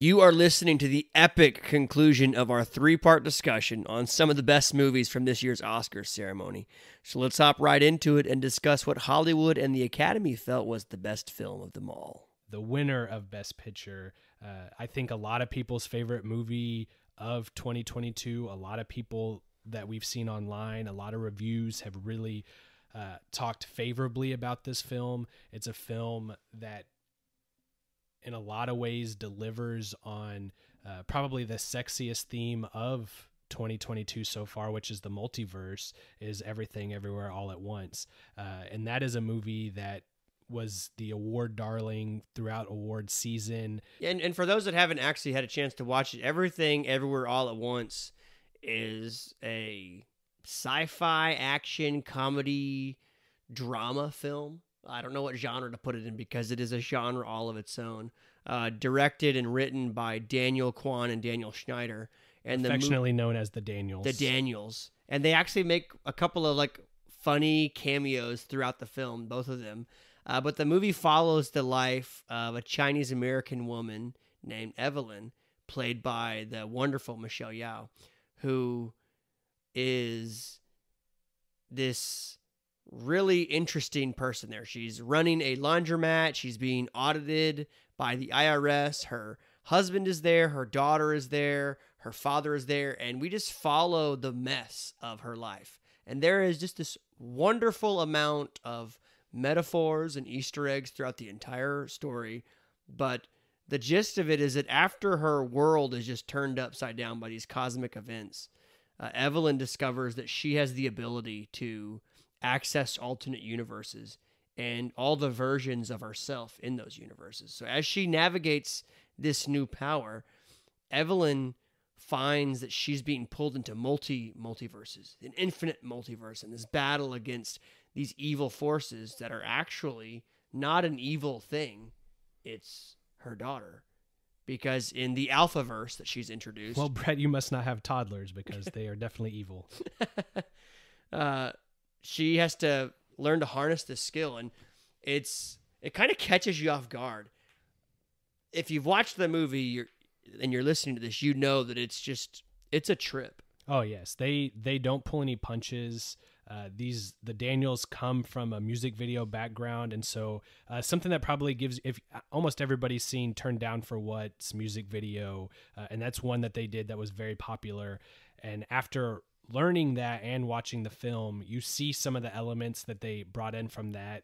You are listening to the epic conclusion of our three-part discussion on some of the best movies from this year's Oscars ceremony. So let's hop right into it and discuss what Hollywood and the Academy felt was the best film of them all. The winner of Best Picture, I think a lot of people's favorite movie of 2022, a lot of people that we've seen online, a lot of reviews have really talked favorably about this film. It's a film that in a lot of ways delivers on probably the sexiest theme of 2022 so far, which is the multiverse, is Everything Everywhere All at Once. And that is a movie that was the award darling throughout award season. And for those that haven't actually had a chance to watch it, Everything Everywhere All at Once is a sci-fi action comedy drama film. I don't know what genre to put it in because it is a genre all of its own. Directed and written by Daniel Kwan and Daniel Schneider. And affectionately known as the Daniels. The Daniels. And they actually make a couple of funny cameos throughout the film, both of them. But the movie follows the life of a Chinese-American woman named Evelyn, played by the wonderful Michelle Yeoh, who is this really interesting person there. She's running a laundromat. She's being audited by the IRS. Her husband is there. Her daughter is there. Her father is there. And we just follow the mess of her life. And there is just this wonderful amount of metaphors and Easter eggs throughout the entire story. But the gist of it is that after her world is just turned upside down by these cosmic events, Evelyn discovers that she has the ability to access alternate universes and all the versions of herself in those universes. So as she navigates this new power, Evelyn finds that she's being pulled into multiverses, an infinite multiverse, and this battle against these evil forces that are actually not an evil thing. It's her daughter. Because in the Alphaverse that she's introduced... Well, Brett, you must not have toddlers because they are definitely evil. She has to learn to harness this skill, and it kind of catches you off guard. If you've watched the movie and you're listening to this, you know that it's a trip. Oh yes, they don't pull any punches. The Daniels come from a music video background, and so something that probably gives, if almost everybody's seen Turned Down for What's music video, and that's one that they did that was very popular. And after learning that and watching the film, you see some of the elements that they brought in from that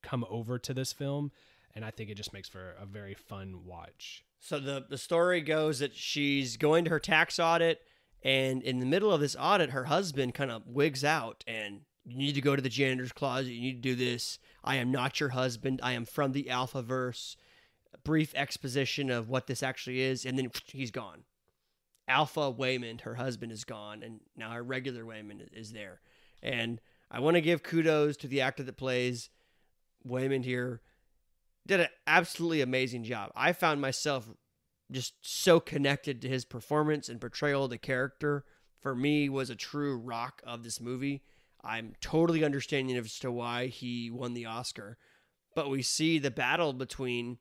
come over to this film, and I think it just makes for a very fun watch. So the story goes that she's going to her tax audit, and in the middle of this audit, her husband kind of wigs out, and you need to go to the janitor's closet, you need to do this, I am not your husband, I am from the Alphaverse. A brief exposition of what this actually is, and then he's gone. Alpha Waymond, her husband, is gone, and now her regular Waymond is there. And I want to give kudos to the actor that plays Waymond here. Did an absolutely amazing job. I found myself just so connected to his performance and portrayal of the character. For me, was a true rock of this movie. I'm totally understanding as to why he won the Oscar. But we see the battle between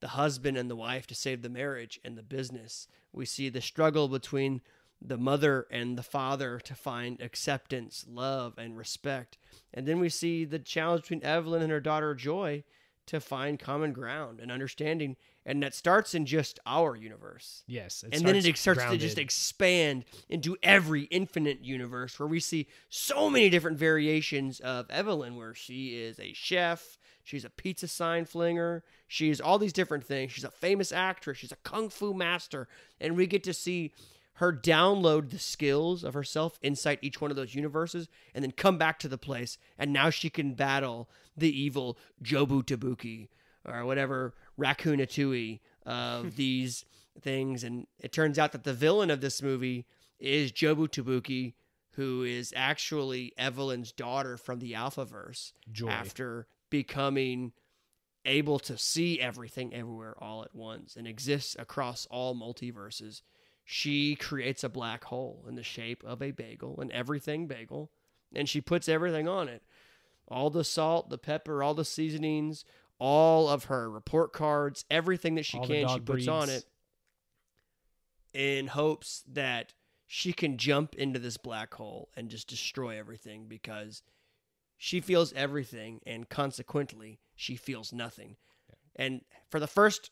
the husband and the wife to save the marriage and the business. We see the struggle between the mother and the father to find acceptance, love, and respect. And then we see the challenge between Evelyn and her daughter Joy to find common ground and understanding. And that starts in just our universe. Yes. And then it starts to just expand into every infinite universe where we see so many different variations of Evelyn, where she is a chef, she's a pizza sign flinger, she's all these different things. She's a famous actress, she's a kung fu master, and we get to see her download the skills of herself inside each one of those universes and then come back to the place, and now she can battle the evil Jobu Tabuki or whatever Raccoonatui of these things. And it turns out that the villain of this movie is Jobu Tabuki, who is actually Evelyn's daughter from the Alphaverse. Joy. After becoming able to see everything everywhere all at once and exists across all multiverses, she creates a black hole in the shape of a bagel, an everything bagel, and she puts everything on it. All the salt, the pepper, all the seasonings, all of her report cards, everything that she all can, she puts on it. in hopes that she can jump into this black hole and just destroy everything because she feels everything and consequently she feels nothing. And for the first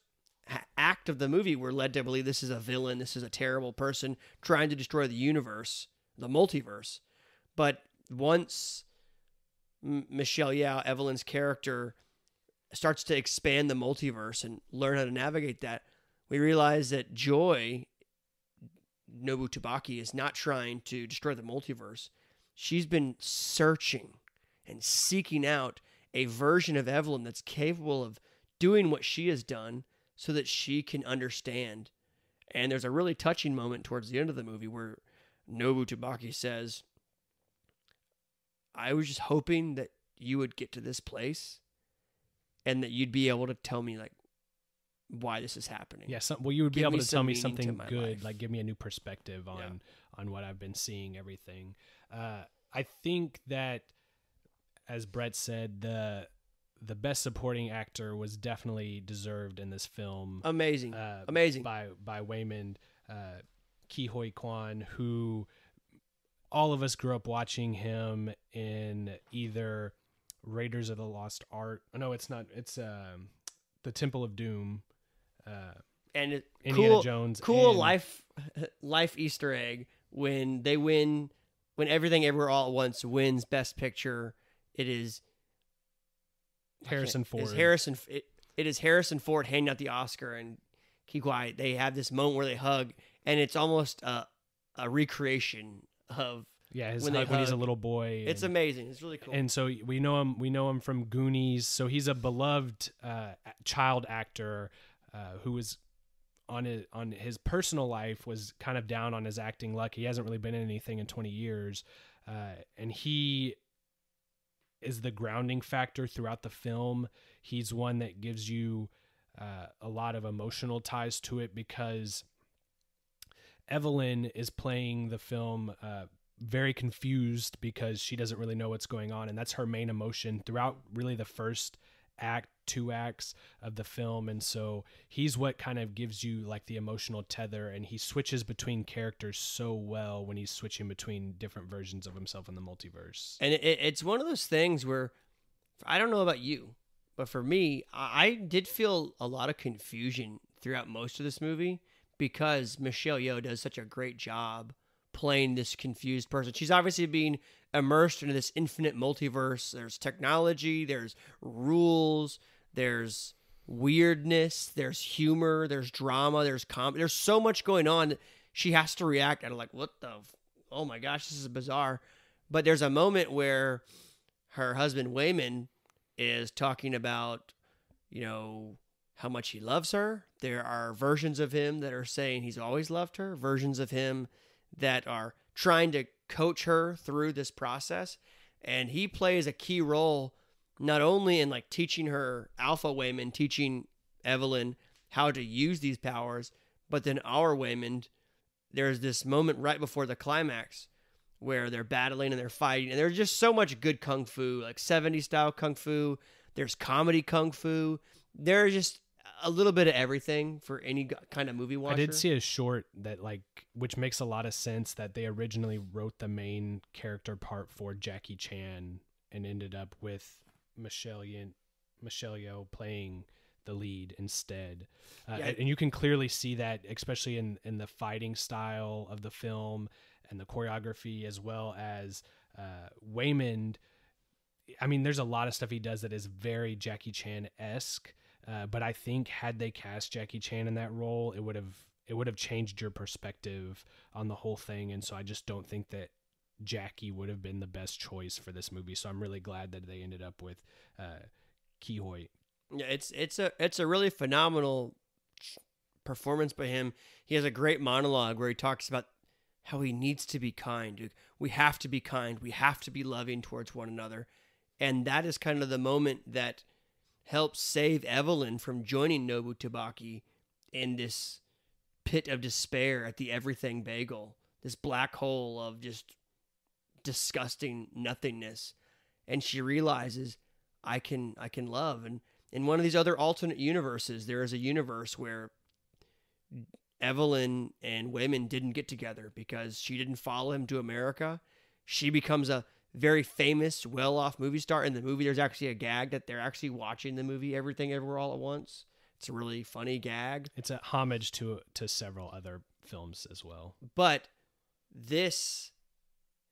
act of the movie, we're led to believe this is a villain, this is a terrible person trying to destroy the universe, the multiverse. But once Michelle Yeoh, Evelyn's character, starts to expand the multiverse and learn how to navigate that, we realize that Joy, Nobu Tabaki, is not trying to destroy the multiverse. She's been searching and seeking out a version of Evelyn that's capable of doing what she has done so that she can understand. And there's a really touching moment towards the end of the movie where Nobu Tabaki says, I was just hoping that you would get to this place and that you'd be able to tell me like why this is happening. Yeah, well, you would be able to tell me something good, life. Like give me a new perspective on what I've been seeing, everything. I think that, as Brett said, the best supporting actor was definitely deserved in this film. Amazing. By Whigham Ke Huy Quan, who all of us grew up watching him in either Raiders of the Lost Ark. No, it's not. It's the Temple of Doom. And Indiana Jones. Cool life Easter egg when they win, when Everything Everywhere All at Once wins Best Picture. It is Harrison Ford. It is Harrison Ford handing out the Oscar, and Ke Huy. They have this moment where they hug, and it's almost a recreation of his hug when he's a little boy. It's amazing. It's really cool. And so we know him from Goonies. So he's a beloved child actor who was on his personal life was kind of down on his acting luck. He hasn't really been in anything in 20 years, and he is the grounding factor throughout the film. He's one that gives you a lot of emotional ties to it because Evelyn is playing the film very confused because she doesn't really know what's going on, and that's her main emotion throughout really the first two acts of the film. And so he's what kind of gives you like the emotional tether, and he switches between characters so well when he's switching between different versions of himself in the multiverse. And it's one of those things where, I don't know about you, but for me, I did feel a lot of confusion throughout most of this movie because Michelle Yeoh does such a great job playing this confused person. She's obviously being immersed into this infinite multiverse. There's technology, there's rules, there's weirdness, there's humor, there's drama, there's comedy. There's so much going on that she has to react out of like, oh my gosh, this is bizarre. But there's a moment where her husband Whigham is talking about, how much he loves her. There are versions of him that are saying he's always loved her, versions of him that are trying to coach her through this process. And he plays a key role, not only in like teaching her, Alpha Whigham, teaching Evelyn how to use these powers, but then our Whigham, there's this moment right before the climax where they're battling and they're fighting. And there's just so much good kung fu, like 70s style kung fu. There's comedy kung fu. There's just a little bit of everything for any kind of movie watcher. I did see a short that which makes a lot of sense, that they originally wrote the main character part for Jackie Chan and ended up with Michelle Yeoh playing the lead instead. And you can clearly see that, especially in the fighting style of the film and the choreography, as well as Whigham. I mean, there's a lot of stuff he does that is very Jackie Chan-esque. But I think had they cast Jackie Chan in that role, it would have changed your perspective on the whole thing. And so I just don't think that Jackie would have been the best choice for this movie. So I'm really glad that they ended up with Ke Huy. Yeah, it's a really phenomenal performance by him. He has a great monologue where he talks about how he needs to be kind. We have to be kind. We have to be loving towards one another. And that is kind of the moment that helps save Evelyn from joining Nobu Tabaki in this pit of despair at the Everything Bagel, this black hole of just disgusting nothingness. And she realizes, I can love. And in one of these other alternate universes, there is a universe where Evelyn and Whigham didn't get together because she didn't follow him to America. She becomes a very famous, well-off movie star. In the movie, there's actually a gag that they're actually watching the movie Everything Everywhere All at Once. It's a really funny gag. It's a homage to several other films as well. But this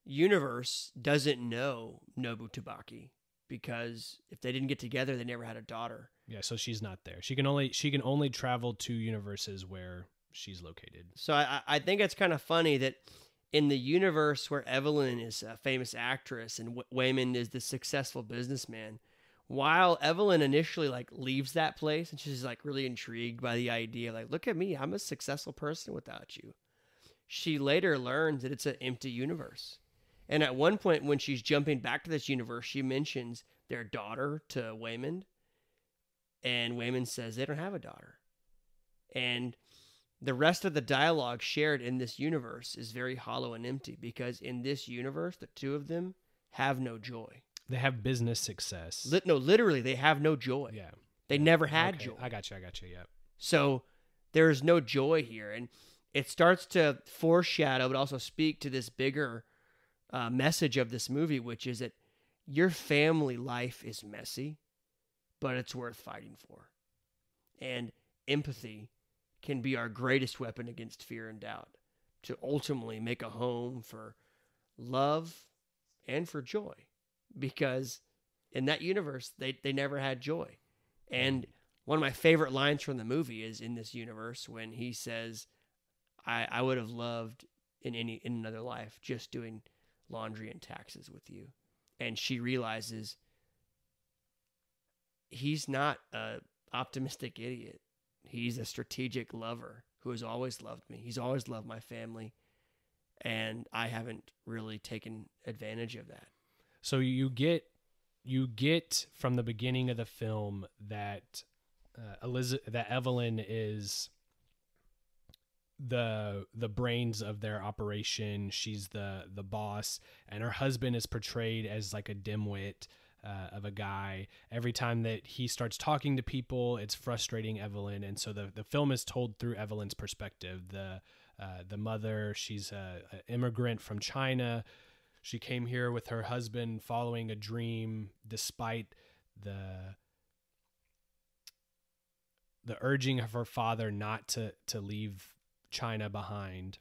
universe doesn't know Nobu Tsubaki because if they didn't get together, they never had a daughter. Yeah, so she's not there. She can only travel to universes where she's located. So I think it's kind of funny that in the universe where Evelyn is a famous actress and Whigham is the successful businessman, while Evelyn initially like leaves that place and she's like really intrigued by the idea, like, look at me, I'm a successful person without you. She later learns that it's an empty universe. And at one point when she's jumping back to this universe, she mentions their daughter to Whigham, and Whigham says they don't have a daughter. And the rest of the dialogue shared in this universe is very hollow and empty because in this universe, the two of them have no joy. They have business success. No, literally, they have no joy. Yeah. They never had joy. I got you, yeah. So there's no joy here. And it starts to foreshadow, but also speak to this bigger message of this movie, which is that your family life is messy, but it's worth fighting for. And empathy can be our greatest weapon against fear and doubt to ultimately make a home for love and for joy. Because in that universe, they never had joy. And one of my favorite lines from the movie is in this universe when he says, I would have loved in another life just doing laundry and taxes with you. And she realizes he's not an optimistic idiot. He's a strategic lover who has always loved me. He's always loved my family. And I haven't really taken advantage of that. So you get from the beginning of the film that that Evelyn is the brains of their operation. She's the boss, and her husband is portrayed as like a dimwit of a guy. Every time that he starts talking to people, it's frustrating Evelyn, and so the film is told through Evelyn's perspective. The mother, she's an immigrant from China. She came here with her husband following a dream despite the urging of her father not to leave China behind.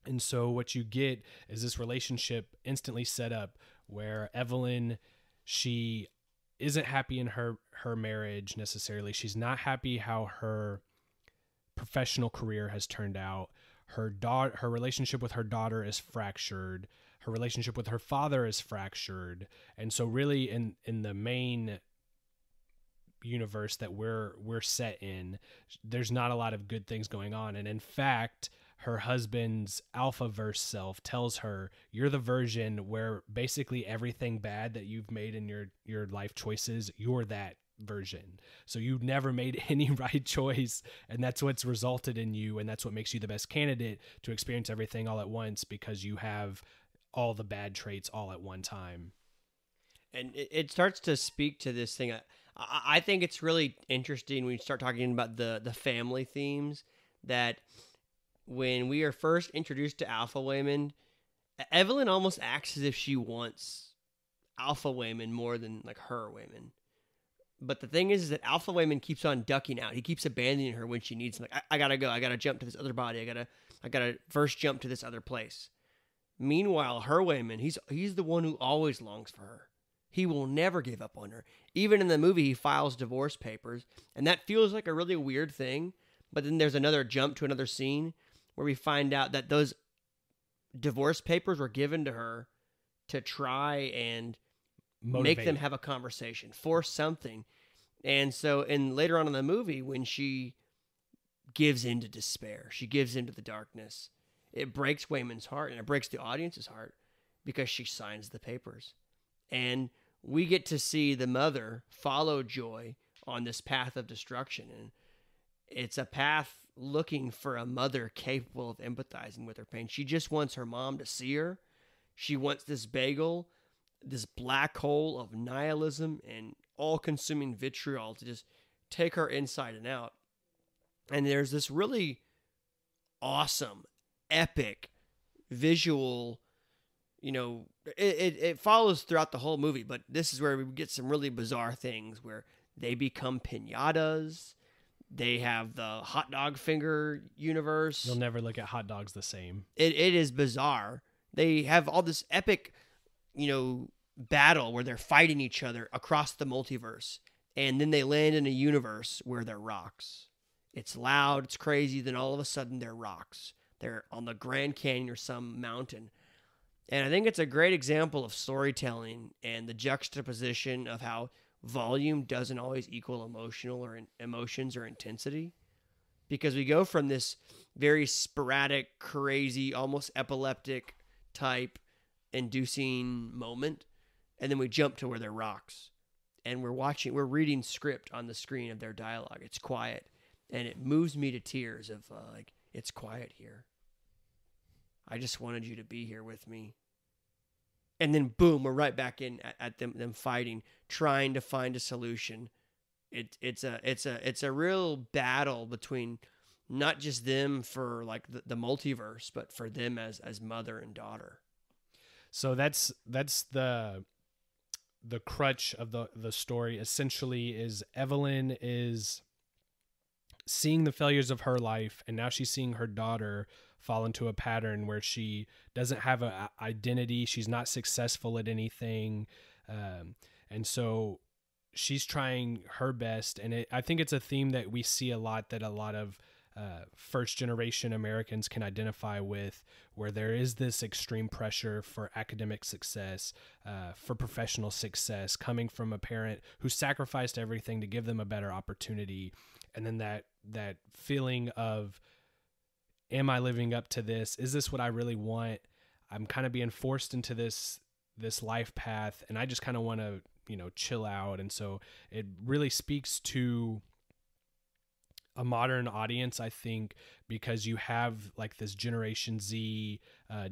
And so what you get is this relationship instantly set up where Evelyn, she isn't happy in her marriage necessarily. She's not happy how her professional career has turned out. Her relationship with her daughter is fractured. Her relationship with her father is fractured. And so really in the main universe that we're set in, there's not a lot of good things going on. And in fact, her husband's alpha-verse self tells her, you're the version where basically everything bad that you've made in your life choices, you're that version. So you never made any right choice, and that's what's resulted in you, and that's what makes you the best candidate to experience everything all at once, because you have all the bad traits all at one time. And it starts to speak to this thing. I think it's really interesting when you start talking about the family themes, that when we are first introduced to Alpha Whigham, Evelyn almost acts as if she wants Alpha Whigham more than like her Whigham. But the thing is that Alpha Whigham keeps on ducking out. He keeps abandoning her when she needs him. Like, I gotta go. I gotta jump to this other body. I gotta first jump to this other place. Meanwhile, her Whigham, he's the one who always longs for her. He will never give up on her. Even in the movie, he files divorce papers, and that feels like a really weird thing. But then there's another jump to another scene where we find out that those divorce papers were given to her to try and make them have a conversation, force something. And so, later on in the movie, when she gives into despair, she gives into the darkness, it breaks Whigham's heart, and it breaks the audience's heart because she signs the papers. And we get to see the mother follow Joy on this path of destruction. And it's a path looking for a mother capable of empathizing with her pain. She just wants her mom to see her. She wants this bagel, this black hole of nihilism and all-consuming vitriol to just take her inside and out. And there's this really awesome, epic, visual. It follows throughout the whole movie, but this is where we get some really bizarre things where they become piñatas. They have the hot dog finger universe. You'll never look at hot dogs the same. It is bizarre. They have all this epic, battle where they're fighting each other across the multiverse. And then they land in a universe where they're rocks. It's loud, it's crazy, then all of a sudden they're rocks. They're on the Grand Canyon or some mountain. And I think it's a great example of storytelling and the juxtaposition of how volume doesn't always equal emotions or intensity. Because we go from this very sporadic, crazy, almost epileptic type inducing moment, and then we jump to where they're rocks. And we're reading script on the screen of their dialogue. It's quiet. And it moves me to tears of it's quiet here. I just wanted you to be here with me. And then boom, we're right back in at them fighting, trying to find a solution. It's a real battle between not just them for like the multiverse, but for them as mother and daughter. So that's the crutch of the story essentially is Evelyn is seeing the failures of her life, and now she's seeing her daughter fall into a pattern where she doesn't have an identity. She's not successful at anything. And so she's trying her best. And I think it's a theme that we see a lot, that a lot of first generation Americans can identify with, where there is this extreme pressure for academic success, for professional success, coming from a parent who sacrificed everything to give them a better opportunity. And then that feeling of, am I living up to this? Is this what I really want? I'm kind of being forced into this life path, and I just kind of want to, chill out. And so it really speaks to a modern audience, I think, because you have like this Generation Z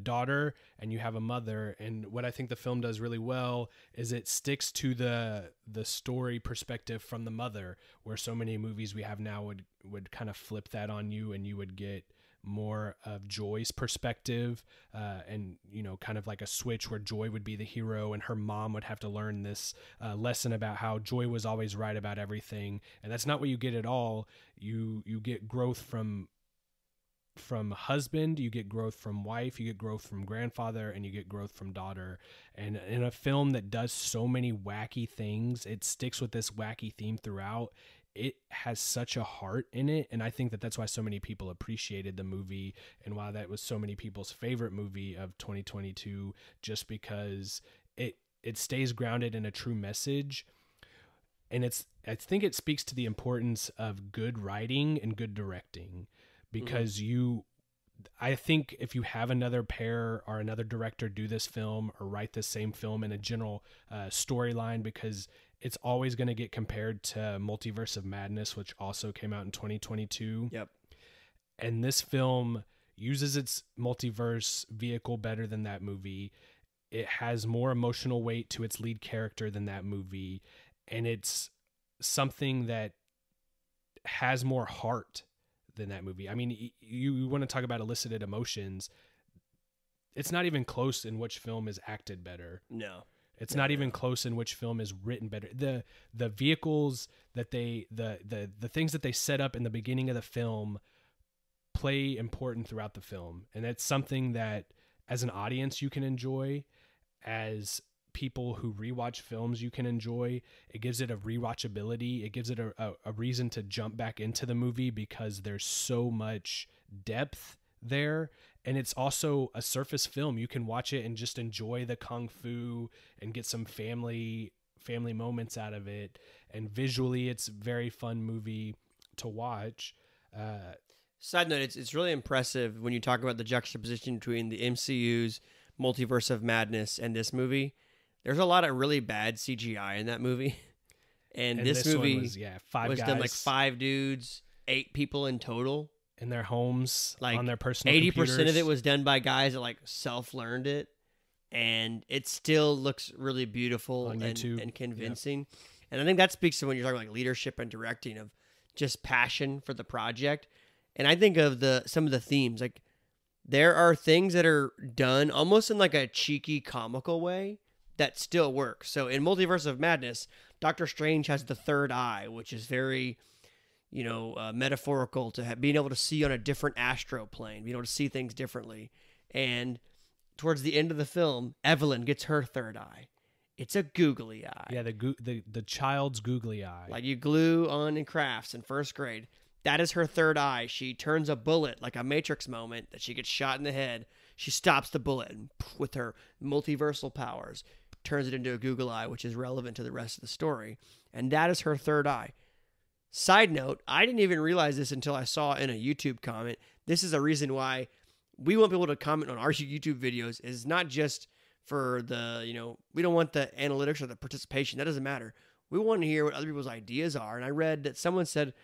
daughter, and you have a mother. And what I think the film does really well is it sticks to the story perspective from the mother, where so many movies we have now would kind of flip that on you, and you would get more of Joy's perspective, and kind of like a switch where Joy would be the hero and her mom would have to learn this lesson about how Joy was always right about everything. And that's not what you get at all. You get growth from husband, you get growth from wife, you get growth from grandfather, and you get growth from daughter. And in a film that does so many wacky things, it sticks with this wacky theme throughout. It has such a heart in it, and I think that's why so many people appreciated the movie, and why that was so many people's favorite movie of 2022, just because it stays grounded in a true message. And I think it speaks to the importance of good writing and good directing, because I think if you have another pair or another director do this film or write the same film in a general storyline, because it's always going to get compared to Multiverse of Madness, which also came out in 2022. Yep. And this film uses its multiverse vehicle better than that movie. It has more emotional weight to its lead character than that movie. And it's something that has more heart than that movie. I mean, you want to talk about elicited emotions. It's not even close in which film is acted better. No. It's not even close in which film is written better. The vehicles that the things that they set up in the beginning of the film play important throughout the film. And that's something that as an audience you can enjoy, as people who rewatch films you can enjoy. It gives it a rewatchability. It gives it a reason to jump back into the movie, because there's so much depth there. And it's also a surface film. You can watch it and just enjoy the kung fu and get some family moments out of it. And visually, it's a very fun movie to watch. Side note, it's really impressive when you talk about the juxtaposition between the MCU's Multiverse of Madness and this movie. There's a lot of really bad CGI in that movie. And this movie was five guys done like 5 dudes, 8 people in total. In their homes, like on their personal 80% computers. of it was done by guys that like self-learned it, and it still looks really beautiful on YouTube and convincing. Yep. And I think that speaks to when you're talking like leadership and directing, of just passion for the project. And I think of some of the themes. Like, there are things that are done almost in like a cheeky, comical way that still work. So in Multiverse of Madness, Doctor Strange has the third eye, which is very, metaphorical to being able to see on a different astro plane, being able to see things differently. And towards the end of the film, Evelyn gets her third eye. It's a googly eye. Yeah, the child's googly eye. Like you glue on in crafts in first grade. That is her third eye. She turns a bullet, like a Matrix moment, that she gets shot in the head. She stops the bullet and with her multiversal powers, turns it into a Google eye, which is relevant to the rest of the story. And that is her third eye. Side note, I didn't even realize this until I saw in a YouTube comment. This is a reason why we want people to comment on our YouTube videos. Is not just for the, we don't want the analytics or the participation. That doesn't matter. We want to hear what other people's ideas are. And I read that someone said,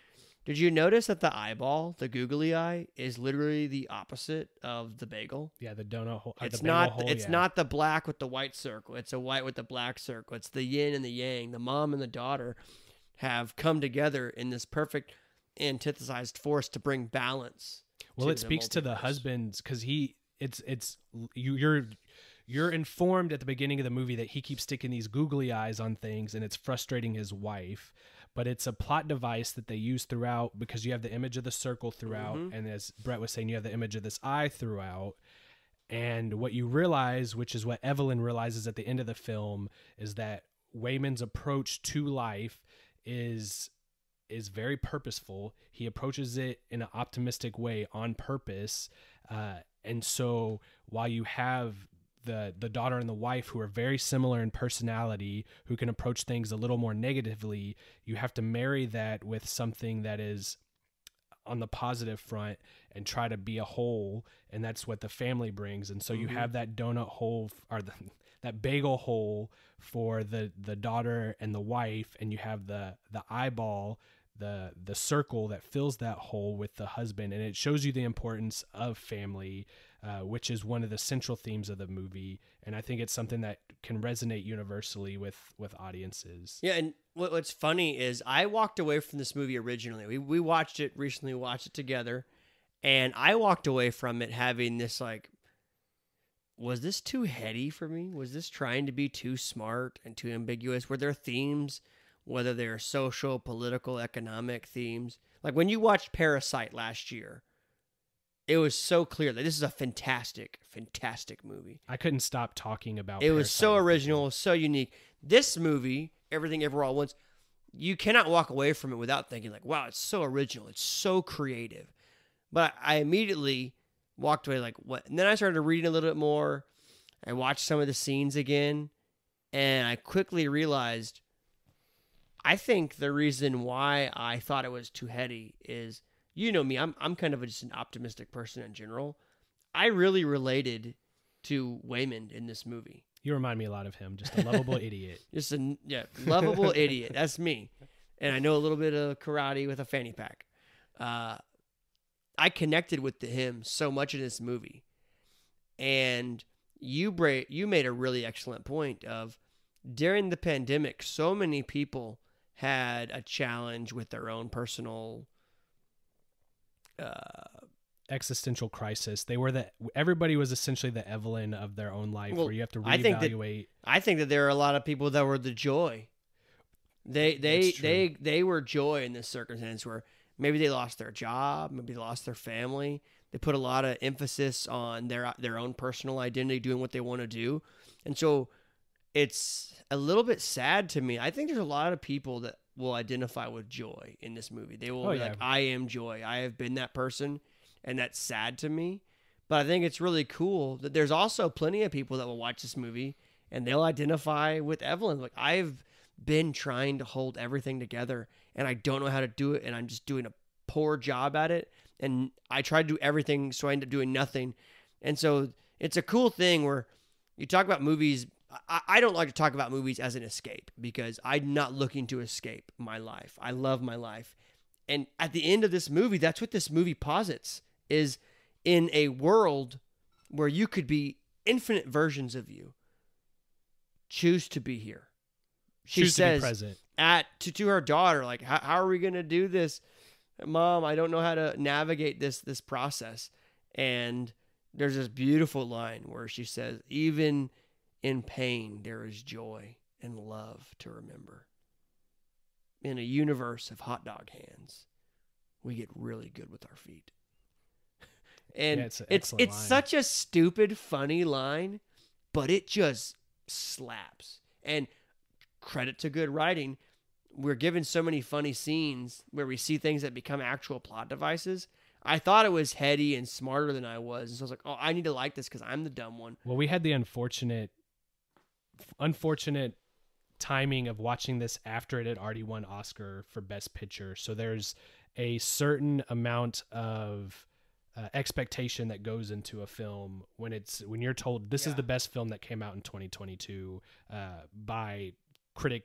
did you notice that the eyeball, the googly eye, is literally the opposite of the bagel? Yeah, the donut hole. It's the not. Hole, It's not the black with the white circle. It's a white with the black circle. It's the yin and the yang. The mom and the daughter have come together in this perfect antithesized force to bring balance. Well, it speaks to the husbands because you're informed at the beginning of the movie that he keeps sticking these googly eyes on things and it's frustrating his wife. But it's a plot device that they use throughout because you have the image of the circle throughout. Mm-hmm. And as Brett was saying, you have the image of this eye throughout. And what you realize, which is what Evelyn realizes at the end of the film, is that Whigham's approach to life is very purposeful. He approaches it in an optimistic way on purpose. And so while you have the daughter and the wife who are very similar in personality, who can approach things a little more negatively, you have to marry that with something that is on the positive front and try to be a whole. And that's what the family brings. And so you have that donut hole or that bagel hole for the daughter and the wife. And you have the eyeball, the circle that fills that hole with the husband. And it shows you the importance of family, which is one of the central themes of the movie. And I think it's something that can resonate universally with audiences. Yeah, and what's funny is I walked away from this movie originally. We watched it recently, watched it together, and I walked away from it having this like, was this too heady for me? Was this trying to be too smart and too ambiguous? Were there themes, whether they're social, political, economic themes? Like when you watched Parasite last year, it was so clear that this is a fantastic, fantastic movie. I couldn't stop talking about it. It was so original, so unique. This movie, Everything Everywhere All at Once, you cannot walk away from it without thinking like, wow, it's so original. It's so creative. But I immediately walked away like, what? And then I started reading a little bit more. I watched some of the scenes again, and I quickly realized I think the reason why I thought it was too heady is, you know me, I'm kind of just an optimistic person in general. I really related to Whigham in this movie. You remind me a lot of him, just a lovable idiot. Just a lovable idiot. That's me. And I know a little bit of karate with a fanny pack. I connected with him so much in this movie. And you made a really excellent point of, during the pandemic, so many people had a challenge with their own personal existential crisis. Everybody was essentially the Evelyn of their own life, where you have to reevaluate. I think that there are a lot of people that were the joy. They were joy in this circumstance where maybe they lost their job, maybe they lost their family. They put a lot of emphasis on their own personal identity, doing what they want to do. And so it's a little bit sad to me. I think there's a lot of people that will identify with joy in this movie. They will be like, I am joy. I have been that person, and that's sad to me. But I think it's really cool that there's also plenty of people that will watch this movie and they'll identify with Evelyn. Like, I've been trying to hold everything together and I don't know how to do it, and I'm just doing a poor job at it. And I try to do everything, so I end up doing nothing. And so it's a cool thing where you talk about movies. I don't like to talk about movies as an escape, because I'm not looking to escape my life. I love my life. And at the end of this movie, that's what this movie posits, is in a world where you could be infinite versions of you, choose to be here. She choose says to be present. To her daughter, like, how are we going to do this? Mom, I don't know how to navigate this process. And there's this beautiful line where she says, even in pain, there is joy and love to remember. In a universe of hot dog hands, we get really good with our feet. And it's such a stupid, funny line, but it just slaps. And credit to good writing, we're given so many funny scenes where we see things that become actual plot devices. I thought it was heady and smarter than I was. And so I was like, oh, I need to like this because I'm the dumb one. Well, we had the unfortunate timing of watching this after it had already won Oscar for Best Picture. So there's a certain amount of expectation that goes into a film when you're told this is the best film that came out in 2022 by critic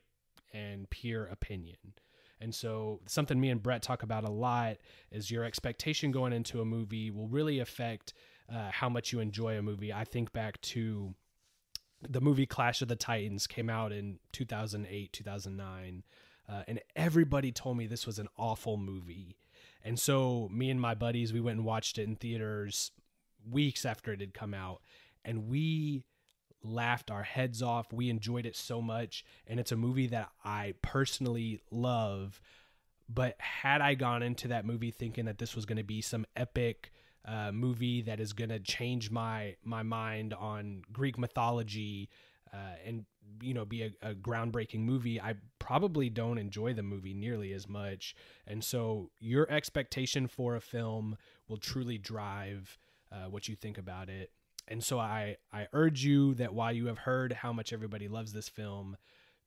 and peer opinion. And so something me and Brett talk about a lot is your expectation going into a movie will really affect how much you enjoy a movie. I think back to the movie Clash of the Titans, came out in 2008, 2009, and everybody told me this was an awful movie. And so me and my buddies, we went and watched it in theaters weeks after it had come out, and we laughed our heads off. We enjoyed it so much, and it's a movie that I personally love. But had I gone into that movie thinking that this was going to be some epic movie that is going to change my mind on Greek mythology and be a groundbreaking movie, I probably don't enjoy the movie nearly as much. And so your expectation for a film will truly drive what you think about it. And so I urge you that while you have heard how much everybody loves this film,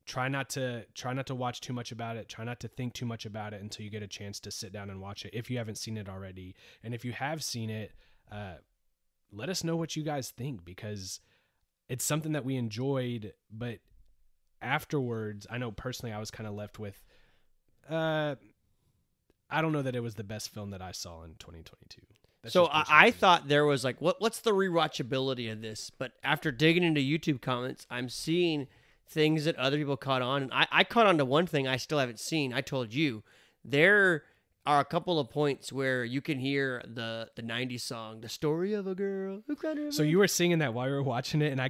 try not to watch too much about it. Try not to think too much about it until you get a chance to sit down and watch it if you haven't seen it already. And if you have seen it, let us know what you guys think, because it's something that we enjoyed. But afterwards, I know personally I was kind of left with, I don't know that it was the best film that I saw in 2022. So I thought there was like, what's the rewatchability of this? But after digging into YouTube comments, I'm seeing things that other people caught on. And I caught on to one thing I still haven't seen. I told you, there are a couple of points where you can hear the 90s song, The Story of a Girl Who Cried Her. So you were singing that while you were watching it, and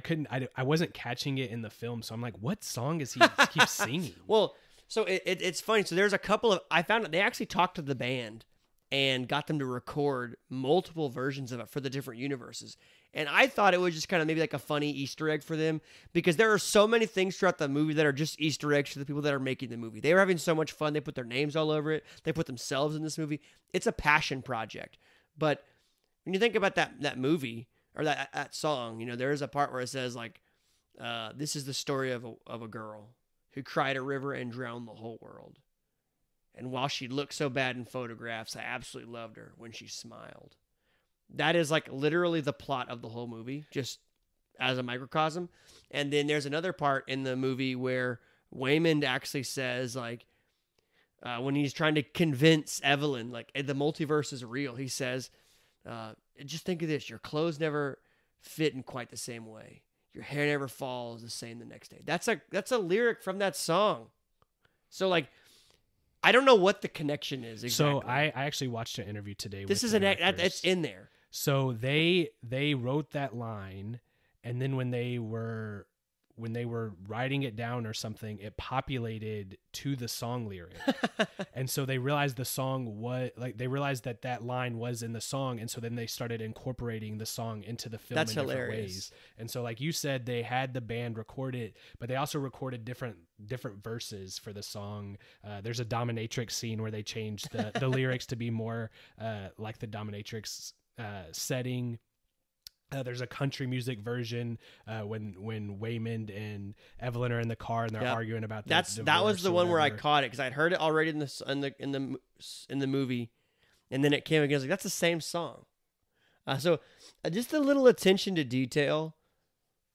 I wasn't catching it in the film. So I'm like, what song is he keep singing? Well, so it's funny. So there's a couple of, I found out they actually talked to the band and got them to record multiple versions of it for the different universes. And I thought it was just kind of maybe like a funny Easter egg for them, because there are so many things throughout the movie that are just Easter eggs to the people that are making the movie. They were having so much fun. They put their names all over it. They put themselves in this movie. It's a passion project. But when you think about that movie or that song, there is a part where it says like, this is the story of a girl who cried a river and drowned the whole world. And while she looked so bad in photographs, I absolutely loved her when she smiled. That is like literally the plot of the whole movie, just as a microcosm. And then there's another part in the movie where Waymond actually says, like, when he's trying to convince Evelyn, like, the multiverse is real, he says, just think of this, your clothes never fit in quite the same way. Your hair never falls the same the next day. That's a lyric from that song. So, like, I don't know what the connection is exactly. So I actually watched an interview today. This is it's in there. So they wrote that line, and then when they were writing it down or something, it populated to the song lyric. And so they realized they realized that line was in the song, and so then they started incorporating the song into the film. That's in different ways. And so, like you said, they had the band record it, but they also recorded different verses for the song. There's a dominatrix scene where they changed the lyrics to be more like the dominatrix setting. There's a country music version when Waymond and Evelyn are in the car and they're arguing about that was the one where I caught it, because I'd heard it already in the movie, and then it came again. I was like, that's the same song. So just a little attention to detail.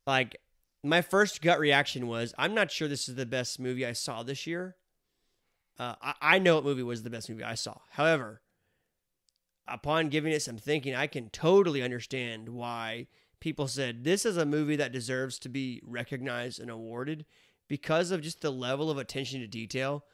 Like, my first gut reaction was, I'm not sure this is the best movie I saw this year. I know what movie was the best movie I saw. However, upon giving it some thinking, I can totally understand why people said this is a movie that deserves to be recognized and awarded, because of just the level of attention to detail.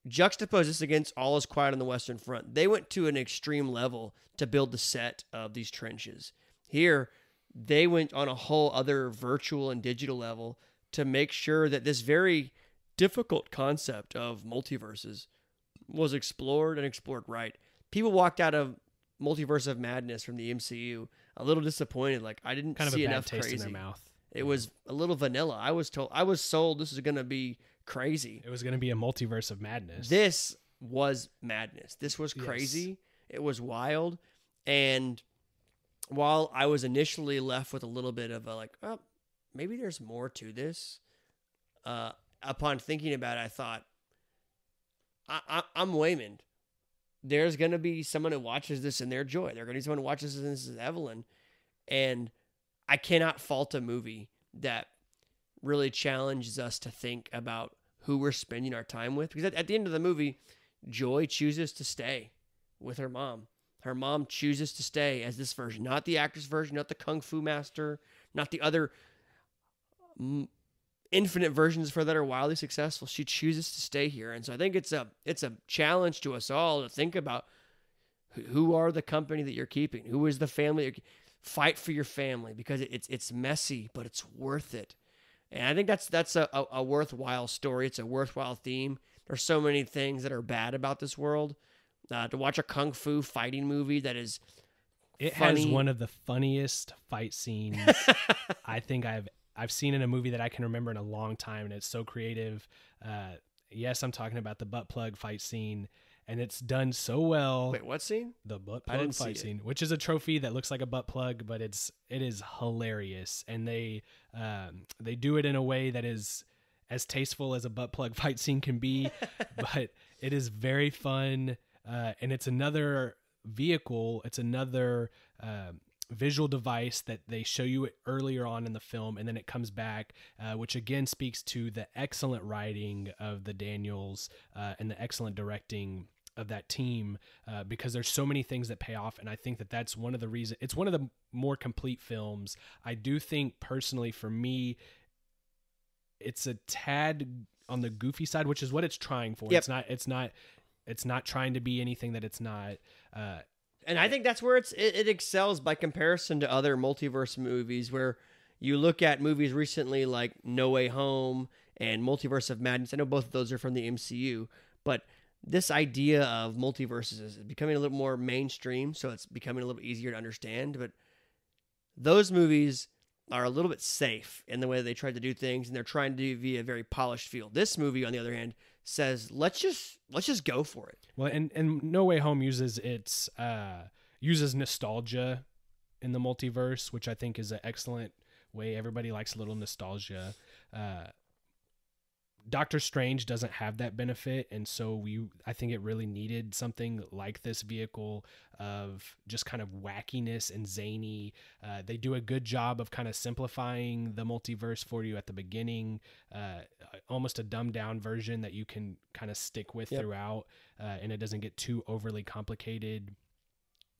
juxtapose this against All Is Quiet on the Western Front. They went to an extreme level to build the set of these trenches. Here, they went on a whole other virtual and digital level to make sure that this very difficult concept of multiverses was explored and explored right. People walked out of Multiverse of Madness from the MCU a little disappointed. Like, I didn't Kind of see a bad enough taste crazy. in their mouth. It was a little vanilla. I was sold this is going to be crazy. It was going to be a multiverse of madness. This was madness. This was crazy. Yes. It was wild. And while I was initially left with a little bit of a like, oh, maybe there's more to this, upon thinking about it, I thought, I'm Waymond. There's going to be someone who watches this in their joy. There's going to be someone who watches this and this is Evelyn. And I cannot fault a movie that really challenges us to think about who we're spending our time with. Because at the end of the movie, Joy chooses to stay with her mom. Her mom chooses to stay as this version, not the actress version, not the Kung Fu Master, not the other infinite versions for that are wildly successful. She chooses to stay here. And so I think it's a challenge to us all to think about who are the company that you're keeping? Who is the family? Fight for your family because it's messy, but it's worth it. And I think that's a worthwhile story. It's a worthwhile theme. There's so many things that are bad about this world. To watch a kung fu fighting movie that is funny. Has one of the funniest fight scenes I think I've seen in a movie that I can remember in a long time, and it's so creative. Yes, I'm talking about the butt plug fight scene, and it's done so well. Wait, what scene? The butt plug fight scene, which is a trophy that looks like a butt plug, but it is hilarious, and they do it in a way that is as tasteful as a butt plug fight scene can be, but it is very fun, and it's another vehicle. It's another visual device that they show you earlier on in the film, and then it comes back, which again speaks to the excellent writing of the Daniels and the excellent directing of that team, because there's so many things that pay off, and I think that's one of the reasons. It's one of the more complete films. I do think personally for me, it's a tad on the goofy side, which is what it's trying for. Yep. It's not trying to be anything that it's not. And I think that's where it excels by comparison to other multiverse movies, where you look at movies recently like No Way Home and Multiverse of Madness. I know both of those are from the MCU, but this idea of multiverses is becoming a little more mainstream, so it's becoming a little easier to understand. But those movies are a little bit safe in the way they try to do things, and they're trying to be a very polished feel. This movie, on the other hand, says let's just go for it. Well, and No Way Home uses nostalgia in the multiverse, which I think is an excellent way. Everybody likes a little nostalgia. Doctor Strange doesn't have that benefit, and so I think it really needed something like this vehicle of just kind of wackiness and zany. They do a good job of kind of simplifying the multiverse for you at the beginning, almost a dumbed down version that you can kind of stick with throughout, and it doesn't get too overly complicated.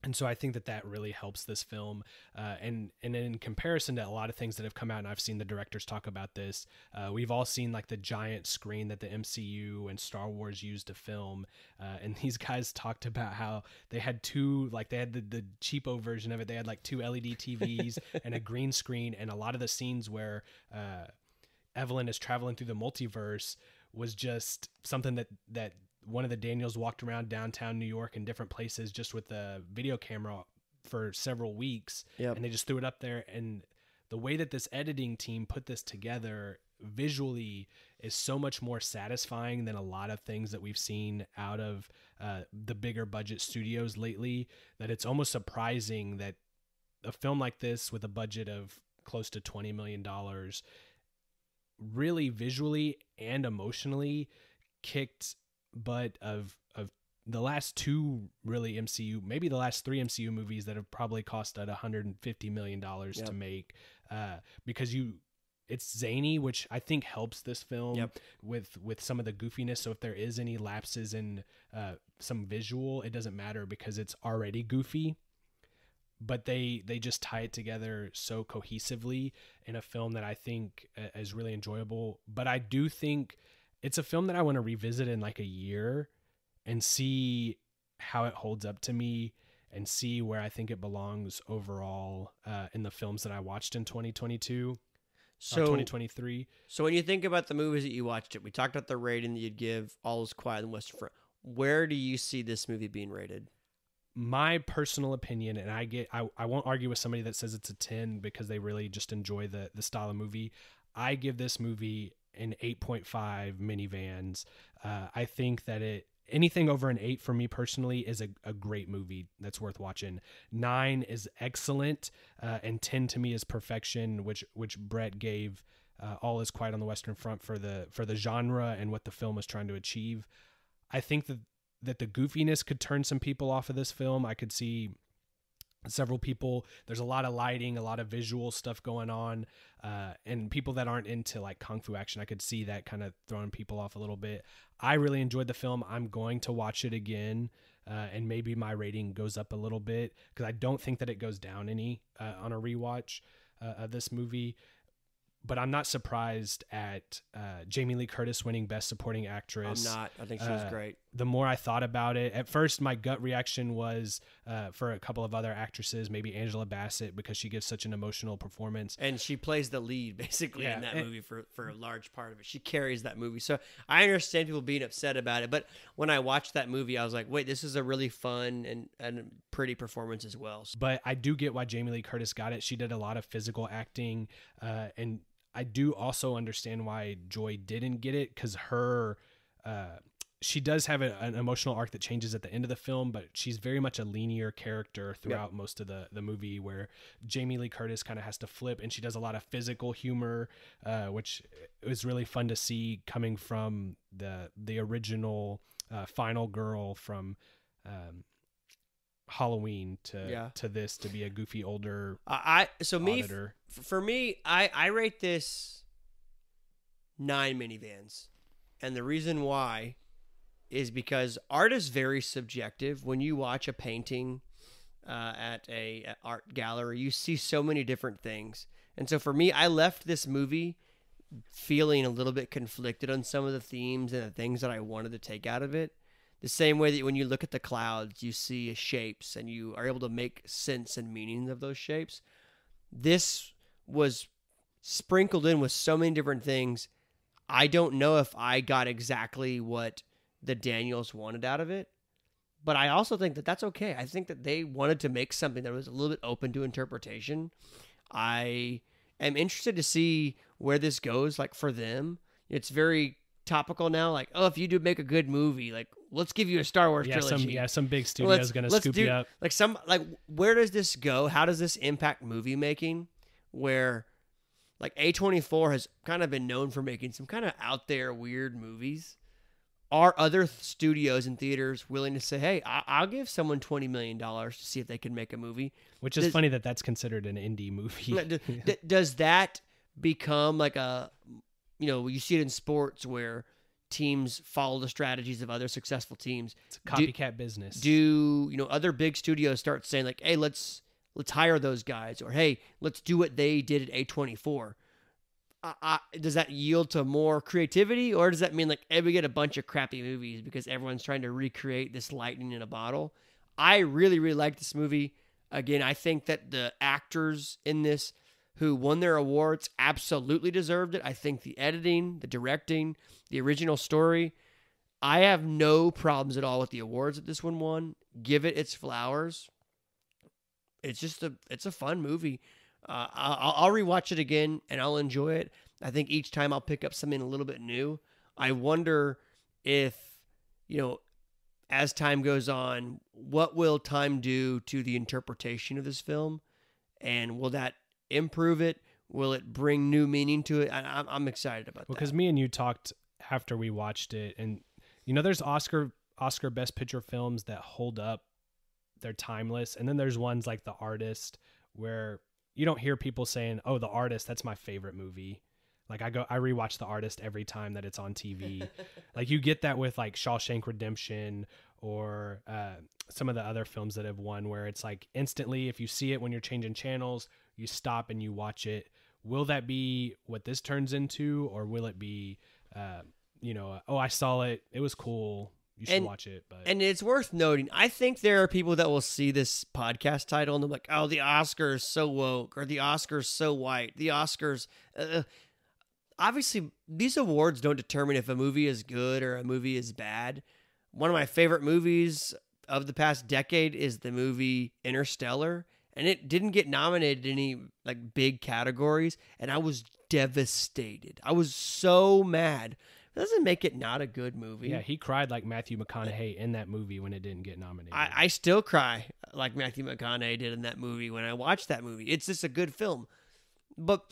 And so I think that really helps this film. And in comparison to a lot of things that have come out, and I've seen the directors talk about this, we've all seen like the giant screen that the MCU and Star Wars used to film. And these guys talked about how they had they had the cheapo version of it. They had like 2 LED TVs and a green screen. And a lot of the scenes where Evelyn is traveling through the multiverse was just something that one of the Daniels walked around downtown New York and different places just with a video camera for several weeks. Yep. And they just threw it up there. And the way that this editing team put this together visually is so much more satisfying than a lot of things that we've seen out of the bigger budget studios lately, that it's almost surprising that a film like this with a budget of close to $20 million really visually and emotionally kicked butt of the last 2 really MCU, maybe the last 3 MCU movies that have probably cost at $150 million to make, because it's zany, which I think helps this film with some of the goofiness. So if there is any lapses in some visual, it doesn't matter because it's already goofy. But they just tie it together so cohesively in a film that I think is really enjoyable. But I do think it's a film that I want to revisit in like a year and see how it holds up to me and see where I think it belongs overall in the films that I watched in 2022. So 2023. So when you think about the movies that you watched it, we talked about the rating that you'd give All Is Quiet on the Western Front. Where do you see this movie being rated? My personal opinion, and I won't argue with somebody that says it's a 10 because they really just enjoy the style of movie. I give this movie an 8.5 minivans. I think that anything over an 8 for me personally is a great movie that's worth watching. 9 is excellent, and 10 to me is perfection, which Brett gave All Is Quiet on the Western Front for the genre and what the film was trying to achieve. I think that the goofiness could turn some people off of this film. I could see several people, there's a lot of lighting, a lot of visual stuff going on, and people that aren't into like kung fu action, I could see that kind of throwing people off a little bit. I really enjoyed the film. I'm going to watch it again, and maybe my rating goes up a little bit because I don't think that it goes down any on a rewatch of this movie. But I'm not surprised at Jamie Lee Curtis winning Best Supporting Actress. I'm not. I think she was great. The more I thought about it, at first my gut reaction was for a couple of other actresses, maybe Angela Bassett, because she gives such an emotional performance. And she plays the lead, basically, in that movie for a large part of it. She carries that movie. So I understand people being upset about it. But when I watched that movie, I was like, wait, this is a really fun and pretty performance as well. But I do get why Jamie Lee Curtis got it. She did a lot of physical acting, and I do also understand why Joy didn't get it, because she does have an emotional arc that changes at the end of the film, but she's very much a linear character throughout most of the movie, where Jamie Lee Curtis kind of has to flip, and she does a lot of physical humor, which was really fun to see coming from the original final girl from Halloween to this, to be a goofy older auditor. For me, I rate this 9 minivans, and the reason why is because art is very subjective. When you watch a painting at a art gallery, you see so many different things, and so for me, I left this movie feeling a little bit conflicted on some of the themes and the things that I wanted to take out of it. The same way that when you look at the clouds, you see shapes and you are able to make sense and meaning of those shapes. This was sprinkled in with so many different things. I don't know if I got exactly what the Daniels wanted out of it, but I also think that that's okay. I think that they wanted to make something that was a little bit open to interpretation. I am interested to see where this goes, like for them. It's very topical now, like, oh, if you do make a good movie, like, let's give you a Star Wars trilogy. Some big studio is going to scoop you up. Like, where does this go? How does this impact movie making? Where, like, A24 has kind of been known for making some kind of out there weird movies. Are other studios and theaters willing to say, hey, I'll give someone $20 million to see if they can make a movie? Which is funny that that's considered an indie movie. Does that become like you see it in sports where teams follow the strategies of other successful teams? It's a copycat business. Do other big studios start saying like, hey, let's hire those guys, or hey, let's do what they did at A24? Does that yield to more creativity, or does that mean like, hey, we get a bunch of crappy movies because everyone's trying to recreate this lightning in a bottle? I really, really like this movie. Again, I think that the actors in this who won their awards absolutely deserved it. I think the editing, the directing, the original story, I have no problems at all with the awards that this one won. Give it its flowers. It's a fun movie. I'll rewatch it again and I'll enjoy it. I think each time I'll pick up something a little bit new. I wonder if, as time goes on, what will time do to the interpretation of this film? And will that improve it? Will it bring new meaning to it? I'm excited about that. Because me and you talked after we watched it, and there's Oscar Best Picture films that hold up. They're timeless. And then there's ones like The Artist where you don't hear people saying, oh, The Artist, that's my favorite movie. Like I rewatch The Artist every time that it's on TV. Like you get that with like Shawshank Redemption or some of the other films that have won, where it's like instantly, if you see it when you're changing channels, you stop and you watch it. Will that be what this turns into, or will it be oh, I saw it, it was cool, you should watch it. But and it's worth noting, I think there are people that will see this podcast title and they're like, oh, the Oscars so woke, or the Oscars so white, the Oscars. Obviously, these awards don't determine if a movie is good or a movie is bad. One of my favorite movies of the past decade is the movie Interstellar, and it didn't get nominated in any like big categories, and I was devastated. I was so mad. It doesn't make it not a good movie. Yeah, he cried like Matthew McConaughey in that movie when it didn't get nominated. I still cry like Matthew McConaughey did in that movie when I watched that movie. It's just a good film. But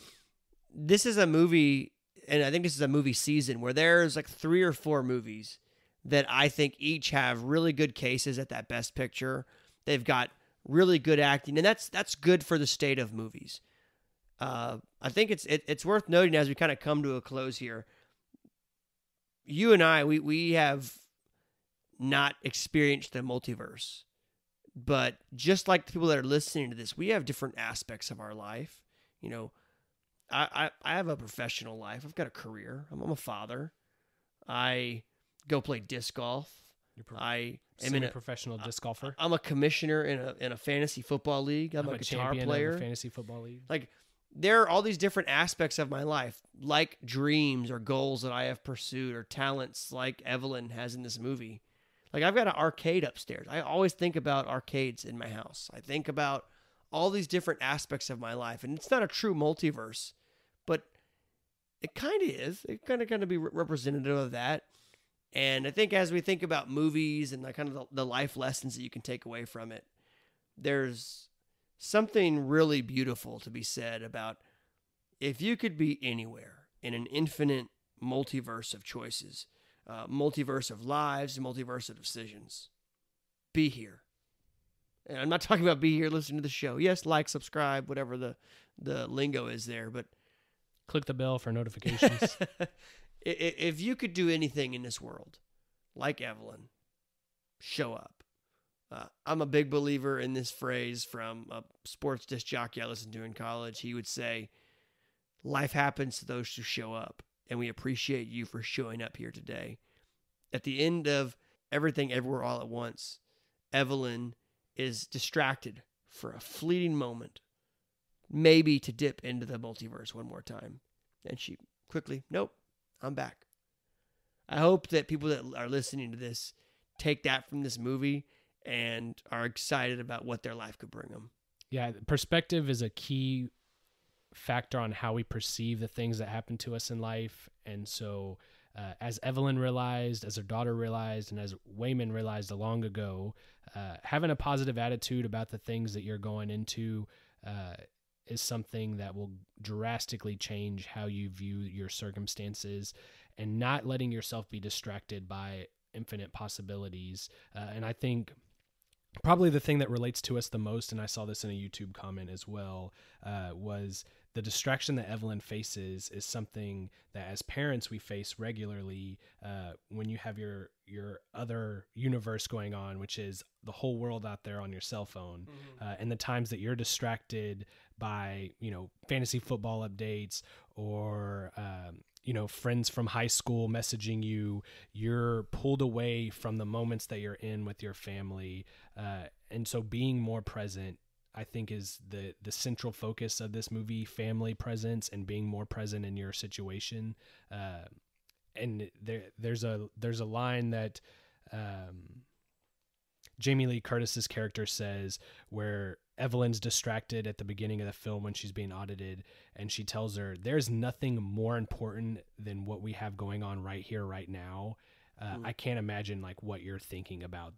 this is a movie, and I think this is a movie season where there's like 3 or 4 movies that I think each have really good cases at that Best Picture. They've got really good acting, and that's good for the state of movies. I think it's worth noting as we kind of come to a close here. You and I, we have not experienced the multiverse, but just like the people that are listening to this, we have different aspects of our life. I have a professional life. I've got a career. I'm a father. I go play disc golf. I am a professional disc golfer. I'm a commissioner in a fantasy football league. I'm a guitar player. Of a fantasy football league. Like, there are all these different aspects of my life, like dreams or goals that I have pursued, or talents like Evelyn has in this movie. Like, I've got an arcade upstairs. I always think about arcades in my house. I think about all these different aspects of my life, and it's not a true multiverse, but it kind of is. It kind of be representative of that. And I think as we think about movies and the life lessons that you can take away from it, there's something really beautiful to be said about if you could be anywhere in an infinite multiverse of choices, multiverse of lives, multiverse of decisions, be here. And I'm not talking about be here listening to the show. Yes, like, subscribe, whatever the lingo is there, but click the bell for notifications. If you could do anything in this world, like Evelyn, show up. I'm a big believer in this phrase from a sports disc jockey I listened to in college. He would say, life happens to those who show up, and we appreciate you for showing up here today. At the end of Everything Everywhere All at Once, Evelyn is distracted for a fleeting moment, maybe to dip into the multiverse one more time. And she quickly, nope, I'm back. I hope that people that are listening to this take that from this movie and are excited about what their life could bring them. Yeah, perspective is a key factor on how we perceive the things that happen to us in life. And so as Evelyn realized, as her daughter realized, and as Whigham realized long ago, having a positive attitude about the things that you're going into is something that will drastically change how you view your circumstances, and not letting yourself be distracted by infinite possibilities. And I think probably the thing that relates to us the most, and I saw this in a YouTube comment as well, was the distraction that Evelyn faces is something that as parents we face regularly when you have your other universe going on, which is the whole world out there on your cell phone. And the times that you're distracted by, fantasy football updates or, friends from high school messaging you, you're pulled away from the moments that you're in with your family. And so being more present, I think, is the central focus of this movie, family presence and being more present in your situation. And there's a line that Jamie Lee Curtis's character says where Evelyn's distracted at the beginning of the film when she's being audited, and she tells her, there's nothing more important than what we have going on right here, right now. I can't imagine like what you're thinking about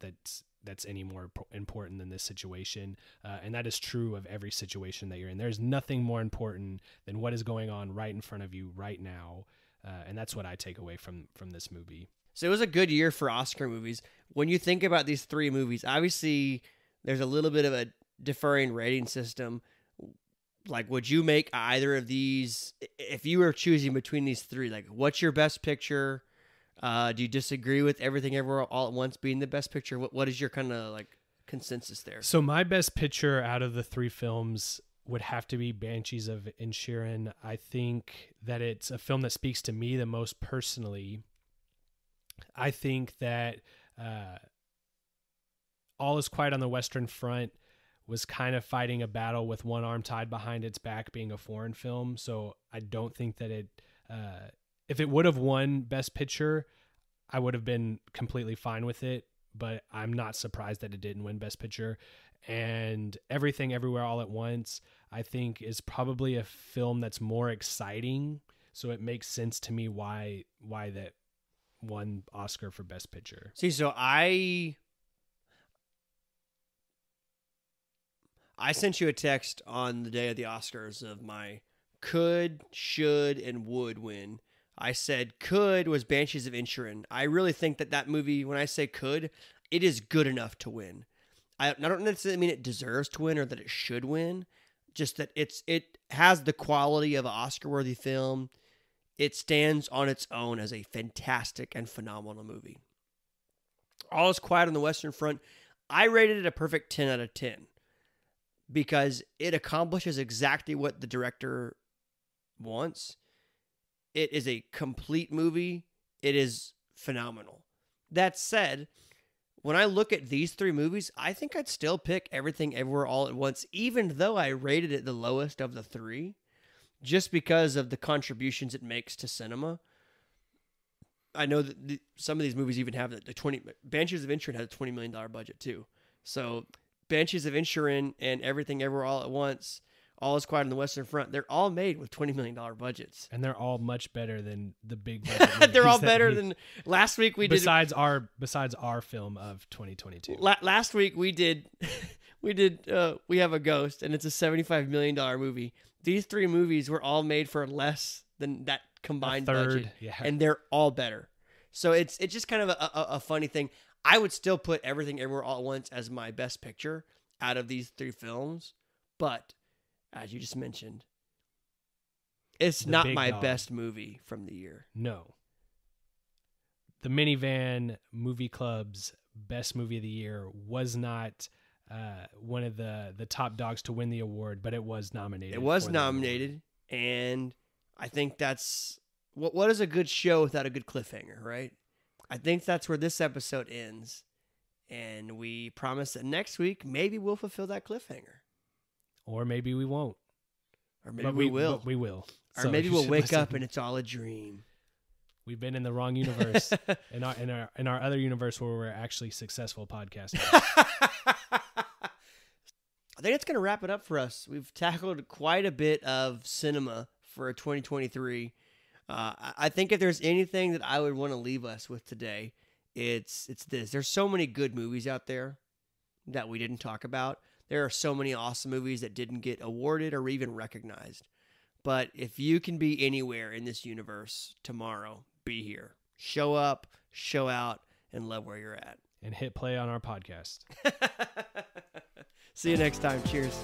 that's any more important than this situation. And that is true of every situation that you're in. There's nothing more important than what is going on right in front of you right now. And that's what I take away from this movie. So it was a good year for Oscar movies. When you think about these 3 movies, obviously there's a little bit of a deferring rating system. Like, would you make either of these, if you were choosing between these 3, like, what's your best picture? Do you disagree with Everything Everywhere All at Once being the best picture? What is your kind of like consensus there? So my best picture out of the 3 films would have to be Banshees of Inisherin. I think that it's a film that speaks to me the most personally. I think that All Is Quiet on the Western Front was kind of fighting a battle with one arm tied behind its back, being a foreign film. So I don't think that it, if it would have won Best Picture, I would have been completely fine with it. But I'm not surprised that it didn't win Best Picture. And Everything Everywhere All at Once, I think, is probably a film that's more exciting. So it makes sense to me why that won Oscar for Best Picture. See, so I sent you a text on the day of the Oscars of my could, should, and would win. I said could was Banshees of Inisherin. I really think that movie, when I say could, it is good enough to win. I don't necessarily mean it deserves to win or that it should win, just that it has the quality of an Oscar-worthy film. It stands on its own as a fantastic and phenomenal movie. All Is Quiet on the Western Front, I rated it a perfect 10 out of 10 because it accomplishes exactly what the director wants. It is a complete movie. It is phenomenal. That said, when I look at these three movies, I think I'd still pick Everything Everywhere All at Once, even though I rated it the lowest of the three, just because of the contributions it makes to cinema. I know that some of these movies even have the 20... Banshees of Inisherin had a $20 million budget too. So Banshees of Inisherin and Everything Everywhere All at Once, All Is Quiet on the Western Front, they're all made with $20 million budgets. And they're all much better than the big budget they're all better than... Last week we besides our film of 2022. Last week we did... We Have a Ghost, and it's a $75 million movie. These three movies were all made for less than that combined budget, and they're all better. So it's just kind of a funny thing. I would still put Everything Everywhere All at Once as my best picture out of these three films, but as you just mentioned, it's not my best movie from the year. No. The Minivan Movie Club's best movie of the year was not one of the top dogs to win the award, but it was nominated. It was nominated, and I think that's what is a good show without a good cliffhanger, right? I think that's where this episode ends, and we promise that next week maybe we'll fulfill that cliffhanger, or maybe we won't, or maybe we will. But we will, or maybe we'll wake up and it's all a dream. We've been in the wrong universe, in our other universe where we're actually successful podcasters. I think that's going to wrap it up for us. We've tackled quite a bit of cinema for 2023. I think if there's anything that I would want to leave us with today, it's this. There's so many good movies out there that we didn't talk about. There are so many awesome movies that didn't get awarded or even recognized. But if you can be anywhere in this universe tomorrow, be here. Show up, show out, and love where you're at. And hit play on our podcast. See you next time. Cheers.